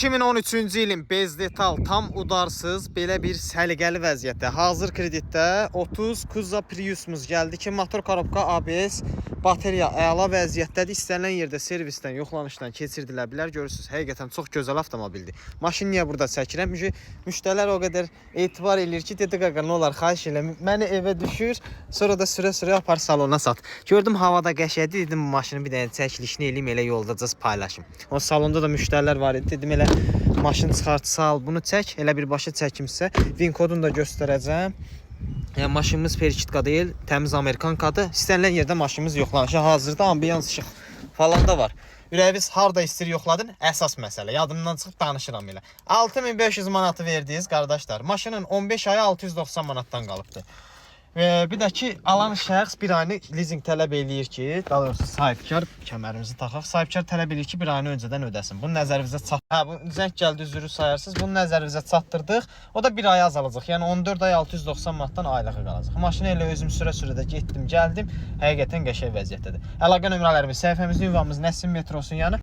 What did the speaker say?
2013-cü ilin Bezdetal tam udarsız belə bir səliqəli vəziyyətdə. Hazır kreditdə 30 Kuza Prius'umuz gəldi ki, motor korobka ABS, bateriya əla vəziyyətdədir. İstənilən yerdə servisdən, yoxlanışdan keçirdilə bilər. Görürsünüz, həqiqətən çox gözəl avtomobildir. Maşın niyə burada çəkirəm? Çünki müştərilər o qədər etibar edir ki, dedi qaqa, nə olar, xahiş elə, məni evə düşür, sonra da sürə-sürə apar salona sat. Gördüm havada qəşəngdir, dedim bu maşının bir dənə çəkilişini eləyim, elə yoldacaz paylaşım. O salonda da müştərilər var idi. Dedim elə maşın çıxart, sal, bunu çək, elə bir başa çəkimsə, VIN kodunu da göstərəcəm. Yəni maşınımız Perkitka deyil, təmiz Amerikankadır. İstənilən yerdə maşınımız yoxlanışa hazırda, ambiyans işıq falan da var. Ürəyiniz harda istəyir yoxladın, əsas məsələ. Yadımdan çıxıb danışıram elə. 6500 manatı verdiniz qardaşlar. Maşının 15 ayı 690 manatdan qalıbdı. Bir də ki, alan şəxs bir ayını leasing tələb eləyir ki, daha doğrusu sahibkar, kəmərimizi taxaq, sahibkar tələb eləyir ki, bir ayını öncədən ödəsin. Bunu nəzərinizə bu zəng gəldi, üzrü sayarsınız. Bunu nəzərinizə çatdırdıq. O da bir ay azalacaq. Yəni 14 ay 690 manatdan aylığı qalacaq. Maşını elə özüm sürə-sürədə getdim, gəldim. Həqiqətən qəşəng vəziyyətdədir. Əlaqə nömrələrimiz, səhifəmizin ünvanımız Nəsim metrosunun yanı.